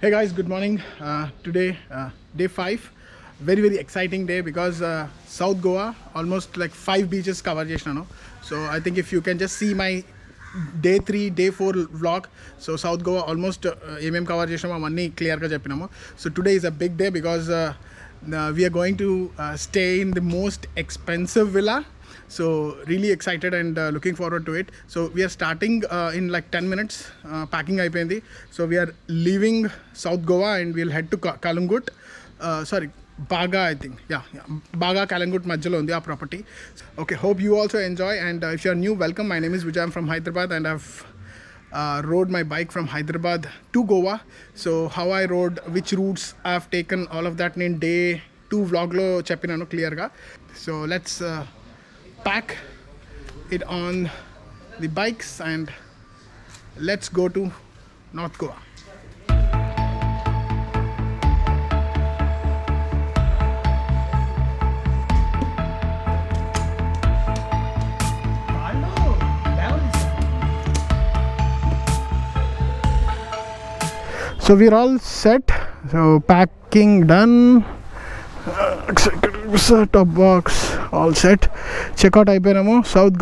Hey guys, good morning. Today, day 5. Very exciting day because South Goa, almost like 5 beaches cover chesnanu. So I think if you can just see my day 3, day 4 vlog. So South Goa almost cover chesnamo avanni clear ga cheppinamu. So today is a big day because we are going to stay in the most expensive villa. So really excited and looking forward to it. So we are starting in like 10 minutes. Packing అయిపోయింది. So we are leaving South Goa and we'll head to Kalangut. Sorry, Baga, I think. Yeah. Baga, Kalangut మధ్యలో ఉంది ఆ property. Okay, hope you also enjoy, and if you are new, welcome. My name is Vijay. I'm from Hyderabad and I've rode my bike from Hyderabad to Goa. So how I rode, which routes I've taken, all of that నేను day 2 vlogలో చెప్పినాను క్లియర్గా. So let's pack it on the bikes and let's go to North Goa. So we're all set. So packing done. Top box all set. Check out అయిపోయినాము South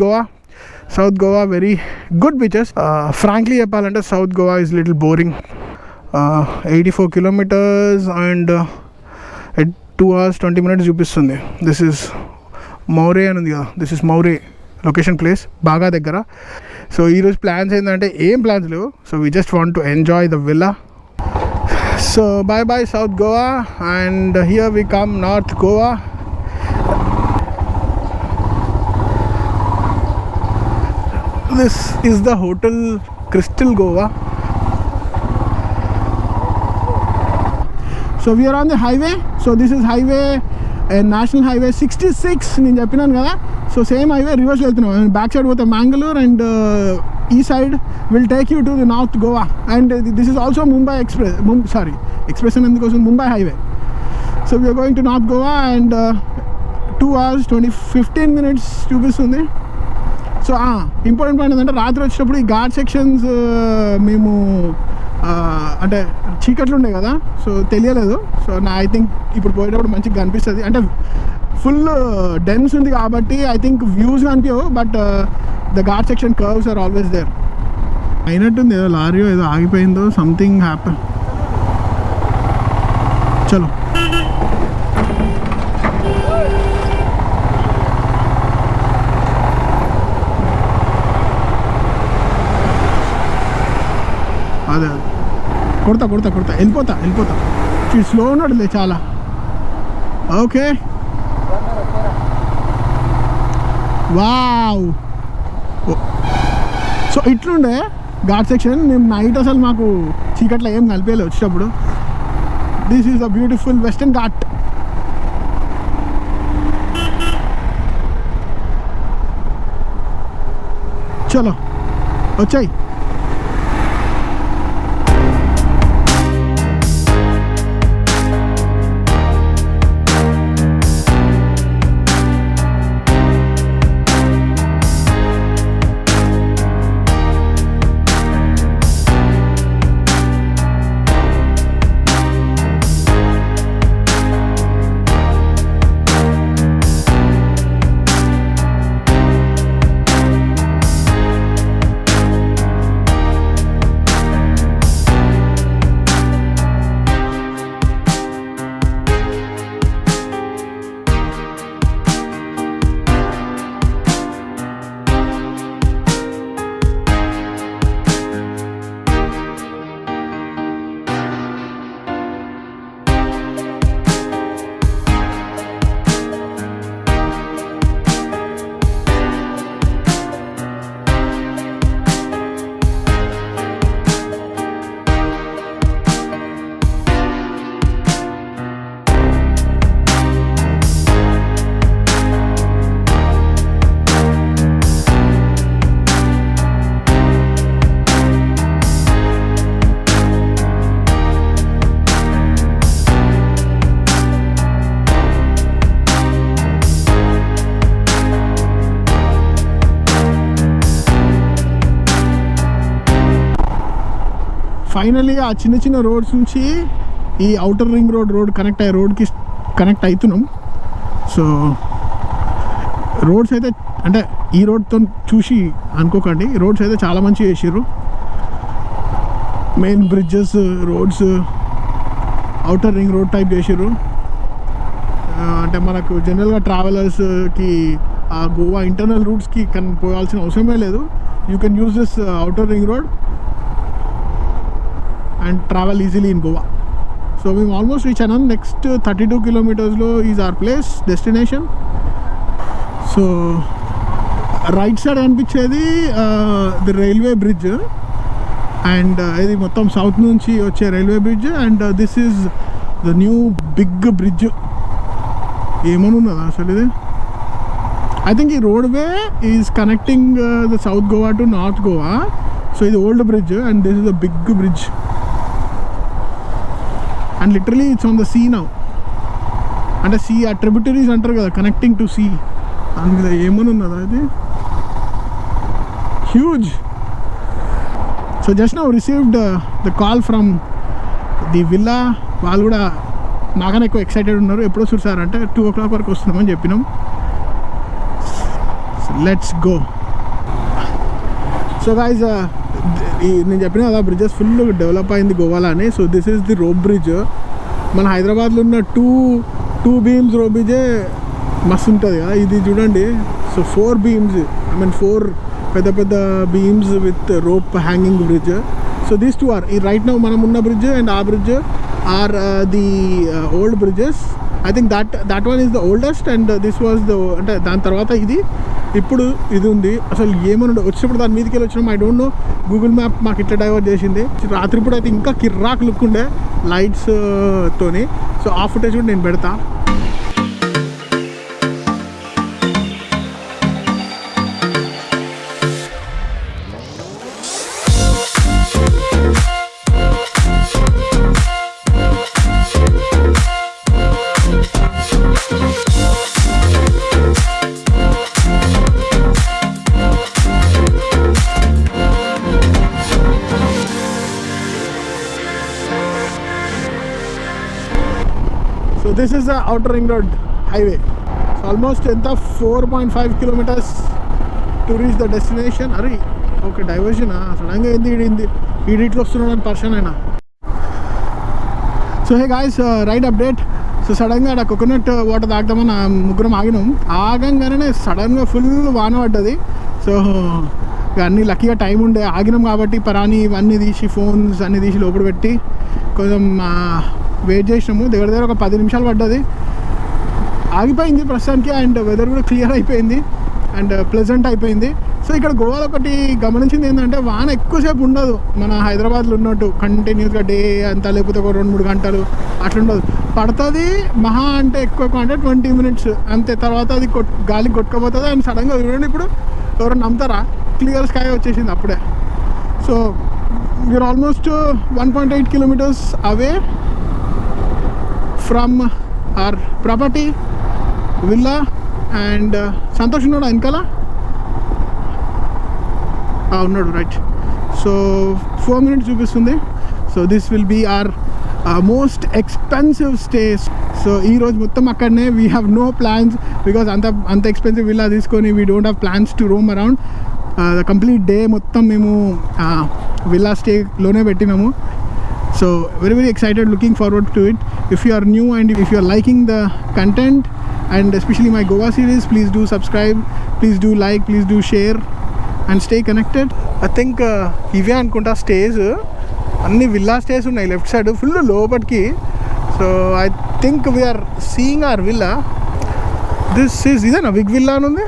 Goa very good beaches. Frankly చెప్పాలంటే South Goa is little boring. 84 kilometers and 2 hours 20 minutes చూపిస్తుంది. This is మౌరే అని ఉంది కదా, this is మౌరే location place బాగా దగ్గర. So ఈరోజు plans ఏంటంటే ఏం ప్లాన్స్ లేవు. So we just want to enjoy the villa. So bye South Goa, and here we come North Goa. This is the hotel Crystal Goa. So we are on the highway. So this is highway National Highway 66 నేను చెప్పినాను కదా. So same highway reverse వెళ్తున్నాం. Back side పోతే Mangalore and ఈ side will take you to the north Goa. And this is also Mumbai express. Express అని ఎందుకోసం Mumbai highway. So we're going to north Goa and 2 hours 15 minutes చూపిస్తుంది. So important point ఏంటంటే రాత్రి వచ్చేటప్పుడు ఈ ఘాట్ సెక్షన్స్ మేము అంటే చీకట్లు ఉండే కదా, సో తెలియలేదు. సో ఐ థింక్ ఇప్పుడు పోయేటప్పుడు మంచిగా కనిపిస్తుంది. అంటే ఫుల్ డెన్స్ ఉంది కాబట్టి ఐ థింక్ వ్యూస్ కనిపించవు, but the ghat section curves are always there. అయినట్టుంది ఏదో లారీ ఏదో ఆగిపోయిందో, సంథింగ్ హ్యాపన్. చలో అదే కొడతా వెళ్ళిపోతా స్లో ఉన్నాడులే చాలా. Okay wow. సో ఇట్లుండే ఘాట్ సెక్షన్. మేము నైట్ అసలు మాకు చీకట్లో ఏం కలిపేయలేదు వచ్చేటప్పుడు. This is a beautiful Western Ghat. చలో వచ్చాయి. ఫైనలీ ఆ చిన్న చిన్న రోడ్స్ నుంచి ఈ అవుటర్ రింగ్ రోడ్ కనెక్ట్ అయ్యే రోడ్కి కనెక్ట్ అవుతున్నాం. సో రోడ్స్ అయితే అంటే ఈ రోడ్తో చూసి అనుకోకండి, రోడ్స్ అయితే చాలా మంచిగా చేసారు. Main bridges, roads outer ring road type చేసారు. అంటే మనకు జనరల్గా ట్రావెలర్స్కి ఆ గోవా ఇంటర్నల్ రూట్స్కి పోవాల్సిన అవసరమే లేదు. You can use this outer ring road and travel easily in Goa. So మేము ఆల్మోస్ట్ రీచ్ అయినాం. నెక్స్ట్ 32 కిలోమీటర్స్లో is our place destination. So right side కనిపించేది ది రైల్వే బ్రిడ్జ్, అండ్ ఇది మొత్తం సౌత్ నుంచి వచ్చే railway bridge. And this is the new big bridge. ఏమని ఉన్నదా అసలు ఇది? ఐ థింక్ ఈ roadway is connecting the south Goa to north Goa. So ఇది old bridge and this is the big bridge and literally it's on the sea now. అంటే see ఆ tributaries అంటారు కదా, కనెక్టింగ్ టు సీ. దాని మీద ఏమని ఉన్నదా ఇది? Huge. So just now received the call from the villa. వాళ్ళు కూడా నాకన్నా ఎక్కువ ఎక్సైటెడ్ ఉన్నారు. ఎప్పుడో చూసారు అంటే 2 o'clock వరకు వస్తున్నామని చెప్పినాం. Let's go. సో గైజ్ నేను చెప్పిన కదా బ్రిడ్జెస్ ఫుల్ డెవలప్ అయింది గోవాలో అని. So this is the rope bridge. మన హైదరాబాద్లో ఉన్న టూ బీమ్స్ రోప్ బ్రిడ్జే మస్తు ఉంటుంది కదా. ఇది చూడండి. సో 4 beams, ఐ మీన్ 4 పెద్ద beams with rope hanging bridge. So these 2 are right now మనం ఉన్న బ్రిడ్జ్ అండ్ ఆ bridge are the old bridges. I think that one is the oldest and this was the, అంటే దాని తర్వాత ఇప్పుడు ఇది ఉంది. అసలు ఏమన్నా వచ్చినప్పుడు దాని మీదకి వెళ్ళి వచ్చినాం. I don't know, Google map మాకు ఇట్లా డైవర్ట్ చేసింది. రాత్రిపూట అయితే ఇంకా కిర్రాక్ లుక్ ఉండే లైట్స్ తోని. సో ఆ ఫుటేజ్ కూడా నేను పెడతా. So this is the outer ring road highway. So almost 4.5 kilometers to reach the destination. Are okay, diversion సడన్గా ఇట్లా వస్తున్నాడు అని పర్సన్ అయినా. So hey guys, ride update. So సడన్గా అక్కడ కోకోనట్ వాటర్ తాగుదామని ముగ్గురం ఆగినాం. ఆగంగానే సడన్గా ఫుల్ వాన పడ్డది. సో అన్నీ లక్కీగా టైం ఉండే ఆగినాం కాబట్టి పరాని ఇవన్నీ తీసి ఫోన్స్ అన్నీ తీసి లోపల పెట్టి కొంచెం వెయిట్ చేసినాము. దగ్గర ఒక 10 నిమిషాలు పడ్డది. ఆగిపోయింది ప్రస్తుతానికి. అండ్ వెదర్ కూడా క్లియర్ అయిపోయింది అండ్ ప్లెజెంట్ అయిపోయింది. సో ఇక్కడ గోవాలో ఒకటి గమనించింది ఏంటంటే వాన ఎక్కువసేపు ఉండదు మన హైదరాబాద్లో ఉన్నట్టు కంటిన్యూస్గా డే అంతా, లేకపోతే ఒక 2-3 గంటలు అట్లా ఉండదు. పడుతుంది మహా అంటే ఎక్కువ అంటే 20 minutes అంతే. తర్వాత అది గాలి కొట్టుకపోతుంది అండ్ సడన్గా చూడండి ఇప్పుడు ఎవరైనా నమ్ముతారా, క్లియర్ స్కై వచ్చేసింది అప్పుడే. So we're almost 1.8 kilometers away from our property villa. And Santosh ఉన్నాడు వెనకాల, ఉన్నాడు రైట్. సో 4 minutes చూపిస్తుంది. So this will be our most expensive stays. So ఈరోజు మొత్తం అక్కడనే. We have no plans because అంత ఎక్స్పెన్సివ్ విల్లా తీసుకొని we don't have plans to roam around. The complete day మొత్తం మేము విల్లా స్టేలోనే పెట్టినాము. So very excited, looking forward to it. If you are new and if you are liking the content and especially my Goa series, please do subscribe, please do like, please do share and stay connected. I think ఇవే అనుకుంటా stays, అన్ని villa stays ఉన్నాయి left side full లోపటికి. So I think we're seeing our villa. This is ఇదేనా big villa అని ఉంది.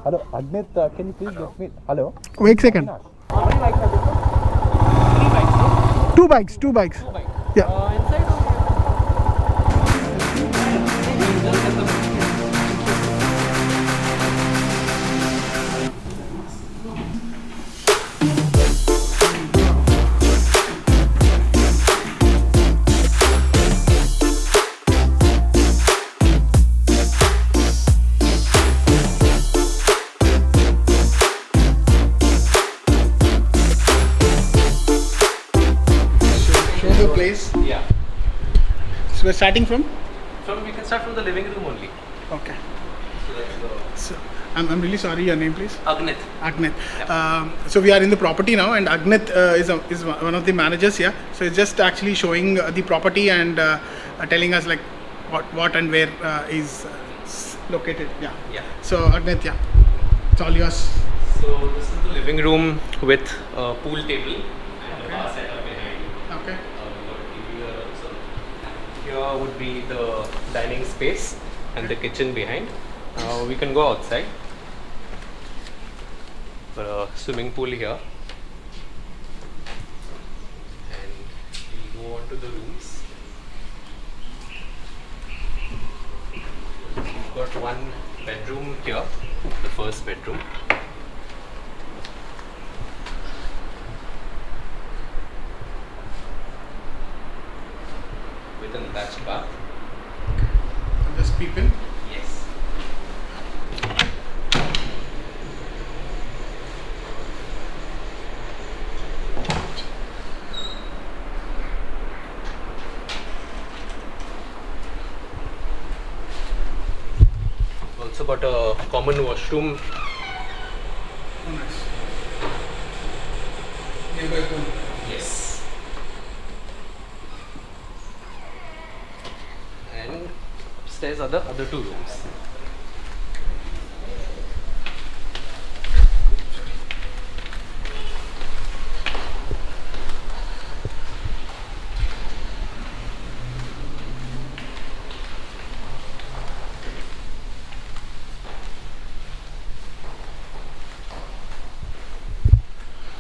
Hello, Agnit, can you please let me... Hello? Wait a second. How many bikes are there? 2 bikes. 2 bikes. Yeah. Inside the place. Yeah. So we're starting from? We can start from the living room only. Okay. So that's the So I'm really sorry, your name please? Agnit. Agnit. So we are in the property now, and Agnit is one of the managers here. So it's just actually showing the property and telling us like what and where is located. Yeah. Yeah. So Agnit, yeah, it's all yours. So this is the living room with a pool table and a bar setup behind. Okay. We've got a TV here also. Here would be the dining space and the kitchen behind. We can go outside. Got a swimming pool here. And we'll go on to the rooms. We've got one bedroom here, the first bedroom. With an attached bath. I'm just peeping. Yes. Also got a common washroom. Oh, nice. Nearby pool. Yes. And upstairs are the other two rooms.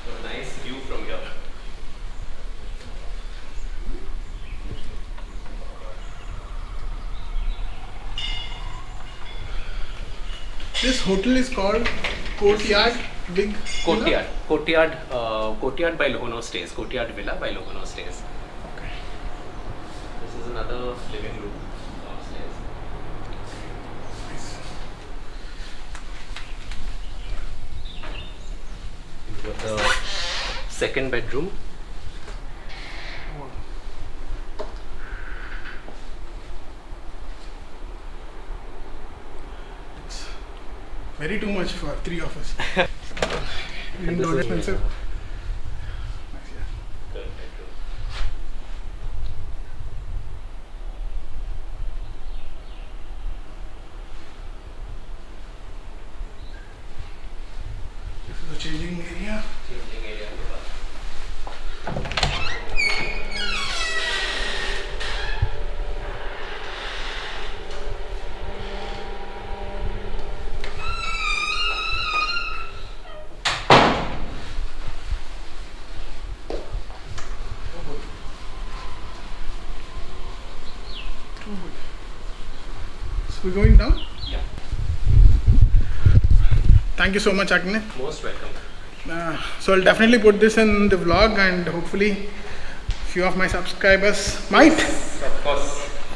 So nice view from here. This hotel is called Courtyard Big Villa? Courtyard by Lohono Stays. Courtyard Villa by Lohono Stays. Okay. This is another living room downstairs. Nice. We've got the second bedroom. It's very too much for three of us. And Not this is expensive. the Nice, yeah. third bedroom. This is the changing area. Changing area in the bath. So we're going down. Yeah. Thank you so much, Agnit. Most welcome. So I'll definitely put this in the vlog, and hopefully few of my subscribers might Of course.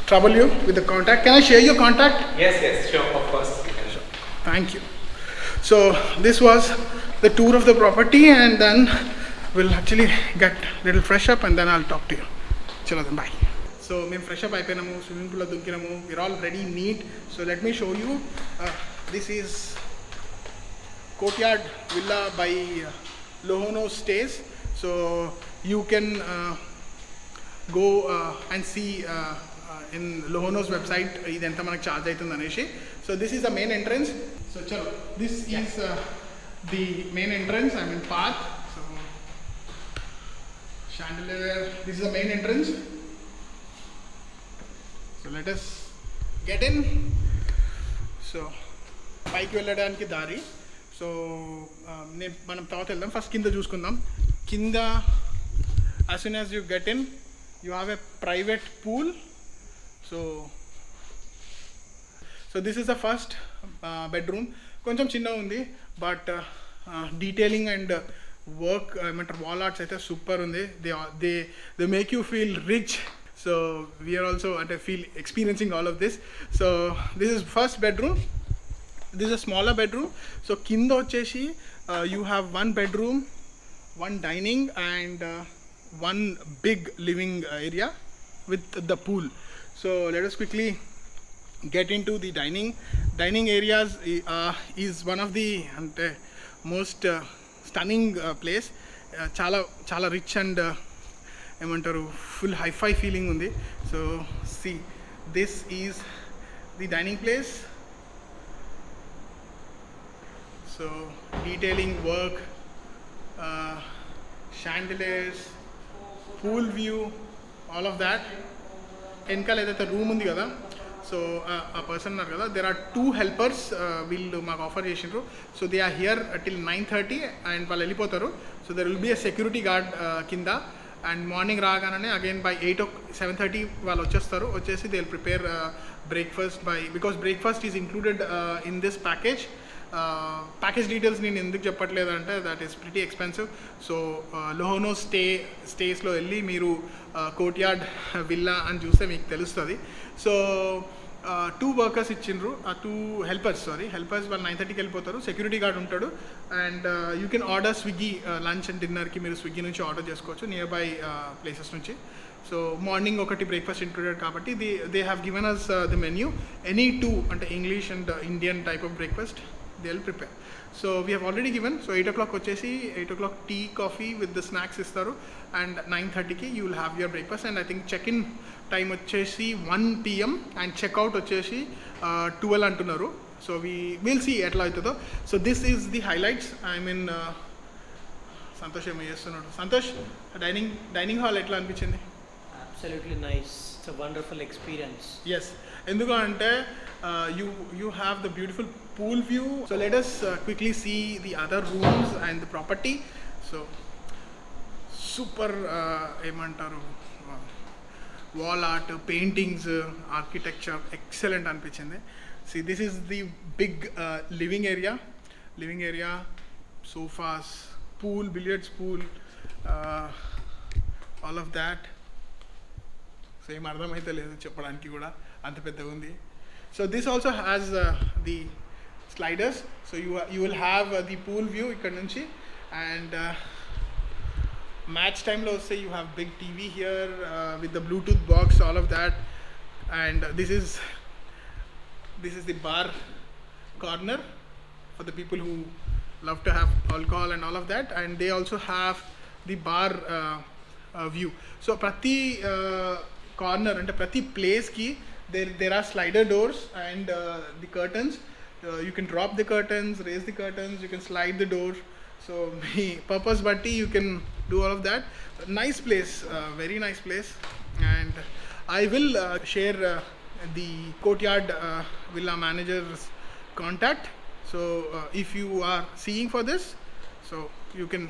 trouble you with the contact. Can I share your contact? Yes, sure, of course. Thank you. So this was the tour of the property, and then we'll actually get a little fresh up, and then I'll talk to you. Chalo then, bye. So మేము fresh up అయిపోయినాము, swimming పూల్లో దుంకినాము, we're all ready, neat. So let me show you. This is Courtyard Villa by Lohono Stays. So you can go and see in Lohono's website ఇది ఎంత మనకు charge అవుతుంది అనేసి. So this is the main entrance. So chalo, this is the main entrance, I mean path. So chandelier, this is the main entrance. So let us get in. So పైకి వెళ్ళడానికి దారి. So నేను మనం తర్వాత వెళ్దాం. First కింద చూసుకుందాం. కింద as soon as you get in, you have a private pool. So this is the first bedroom. కొంచెం చిన్నగా ఉంది, బట్ డీటెయిలింగ్ అండ్ వర్క్ ఏమంటారు వాల్ ఆర్ట్స్ అయితే సూపర్ ఉంది. They make you feel rich. So we are also అంటే feel experiencing all of this. So this is first bedroom. This is a smaller bedroom. So కింద వచ్చేసి you have one bedroom, one dining, and one big living area with the pool. So let us quickly get into the dining areas. Is one of the most stunning place. Chala rich and ఏమంటారు full hi-fi feeling ఉంది. So see this is the dining place. So detailing work, chandeliers, pool view, all of that. వెనకాల ఏదైతే room ఉంది కదా, so ఆ person ఉన్నారు కదా, there are 2 helpers వీళ్ళు మాకు ఆఫర్ చేసిండ్రు. So they are here till 9:30 and వాళ్ళు వెళ్ళిపోతారు. So there will be a security guard కింద. అండ్ మార్నింగ్ రాగానే అగైన్ బై 7:30 వాళ్ళు వచ్చేసి they will prepare breakfast because breakfast is included in this package. Package details నేను ఎందుకు చెప్పట్లేదంటే that is pretty expensive. So Lohono స్టేస్లో వెళ్ళి మీరు కోర్ట్యార్డ్ విల్లా అని చూస్తే మీకు తెలుస్తుంది. సో 2 వర్కర్స్ ఇచ్చిండ్రు, 2 హెల్పర్స్ వాళ్ళు 9:30కి వెళ్ళిపోతారు. సెక్యూరిటీ గార్డ్ ఉంటాడు. And you can order Swiggy lunch and డిన్నర్కి మీరు స్విగ్గీ నుంచి ఆర్డర్ చేసుకోవచ్చు నియర్ బై ప్లేసెస్ నుంచి. సో మార్నింగ్ ఒకటి బ్రేక్ఫాస్ట్ ఇంక్లూడెడ్ కాబట్టి they have given us the menu. Any 2 అంటే English and Indian type of breakfast they will prepare. So we have already given. So 8 o'clock వచ్చేసి 8 o'clock tea, coffee with the snacks ఇస్తారు. And 9:30కి you will have your breakfast. And I think check-in time వచ్చేసి 1 PM and check-out వచ్చేసి 12 అంటున్నారు. So we will see ఎట్లా అవుతుందో. So this is the highlights. I mean Santosh ఏమో చేస్తున్నాడు. Santosh, dining hall ఎట్లా అనిపించింది? Absolutely nice. It's a wonderful experience. Yes. ఎందుకంటే you have the beautiful pool view. So let us quickly see the other rooms and the property. So super ఏమంటారు wall art, paintings, architecture excellent అనిపించింది. See, this is the big living area, sofas, pool, billiards pool, all of that. Same అర్థమైతే లేదు చెప్పడానికి కూడా, అంత పెద్దగా ఉంది. So this also has the sliders. So you will have the pool view ఇక్కడ నుంచి. అండ్ మ్యాచ్ టైంలో వస్తే you have big TV here with the Bluetooth box, all of that. And this is the bar corner for the people who love to have alcohol and all of that. And they also have the bar view. So prati corner and prati place ki there are slider doors and the curtains. You can drop the curtains, raise the curtains, you can slide the door. So purpose batti you can do all of that. Nice place, very nice place. And I will share the Courtyard Villa manager's contact. So if you are seeing for this, so you can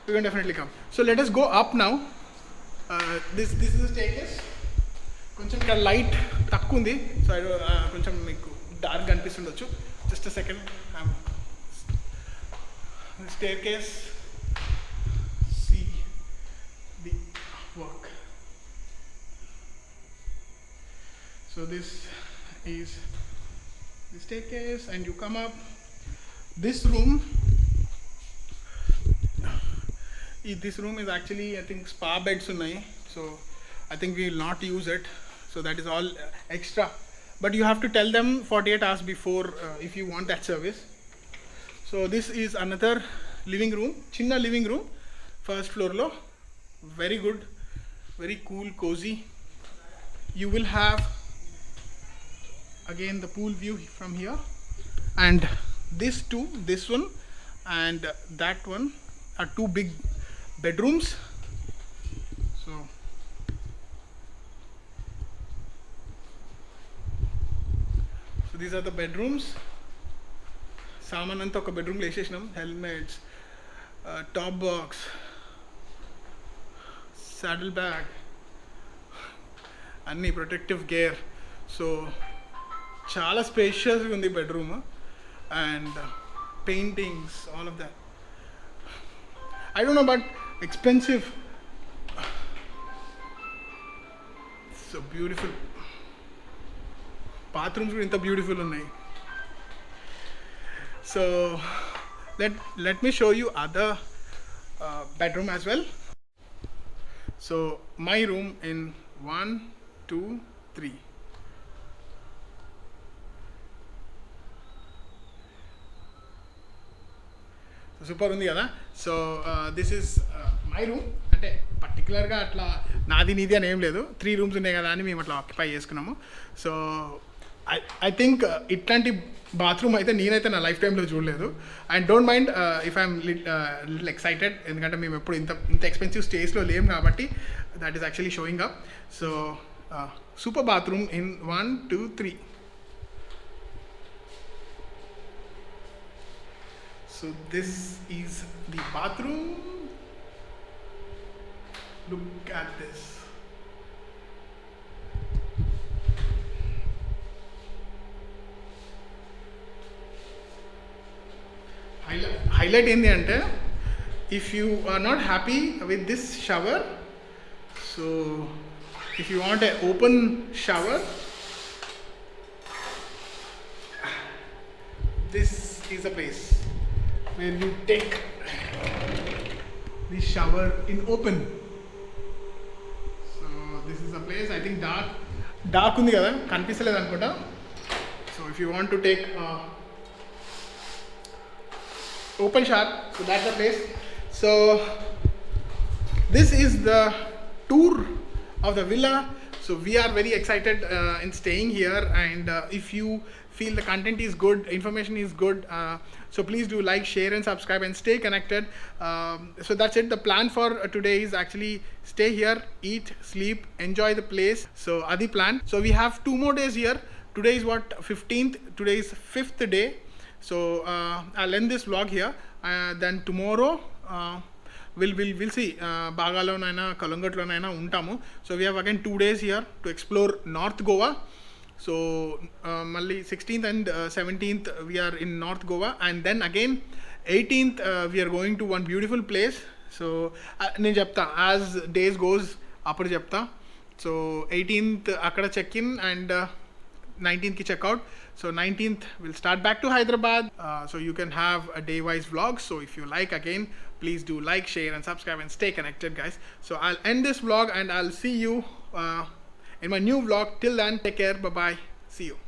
definitely come. So let us go up now. This is the staircase. కొంచెం ఇక్కడ light తక్కువ ఉంది, so కొంచెం మీకు dark అనిపిస్తుండొచ్చు. Just a second. Staircase, see the work. So this is the staircase and you come up. This room is actually, I think, spa beds unnai, so I think we will not use it. So that is all extra, but you have to tell them 48 hours before if you want that service. So this is another living room, chinna living room, first floor lo. Very good, very cool, cozy. You will have again the pool view from here, and this one and that one are 2 big bedrooms. So these are the bedrooms. సామాన్ అంతా ఒక బెడ్రూమ్లో వేసేసినాం. Helmets, top box, saddle bag, అన్ని protective gear. So చాలా స్పేషియస్గా ఉంది bedroom. And paintings, all of that. I don't know, but expensive. So beautiful. Bathrooms are beautiful unnai. So let me show you other bedroom as well. So my room in 1 2 3. Super ఉంది కదా. So this is my room. అంటే పర్టికులర్గా అట్లా నాది నీది అని ఏం లేదు, 3 రూమ్స్ ఉన్నాయి కదా అని మేము అట్లా ఆక్యుపై చేసుకున్నాము. సో ఐ థింక్ ఇట్లాంటి బాత్రూమ్ అయితే నేనైతే నా లైఫ్ టైంలో చూడలేదు. And don't mind if I'm little excited, ఎందుకంటే మేము ఎప్పుడు ఇంత ఎక్స్పెన్సివ్ స్టేస్లో లేము కాబట్టి that is actually showing up. So super bathroom in 1 2 3. So this is the bathroom. Look at this. Highlight ఏంటి అంటే, if you are not happy with this shower, so if you want an open shower, this is the place where you take the shower in open. So this is the place. I think dark ఉంది కదా, కనిపిస్తలేదు అనుకుంటా. So if you want to take open shower, so that's the place. So this is the tour of the villa. So we are very excited in staying here, and if you feel the content is good, information is good, so please do like, share and subscribe and stay connected. So that's it. The plan for today is actually stay here, eat, sleep, enjoy the place. So adi plan. So we have 2 more days here. Today is what, 15th, today is 5th day. So I'll end this vlog here. Then tomorrow we'll see బాగాలోనైనా కలంగట్లోనైనా ఉంటాము. So we have again 2 days here to explore North Goa. So మళ్ళీ 16th and 17th we are in North Goa, and then again 18th we are going to one beautiful place. So నేను చెప్తా as days goes అప్పుడు చెప్తా. So 18th అక్కడ check in and 19th ki check out. So 19th we'll start back to Hyderabad. So you can have a day wise vlog. So if you like, again please do like, share and subscribe and stay connected, guys. So I'll end this vlog and I'll see you in my new vlog. Till then, take care, bye bye, see you.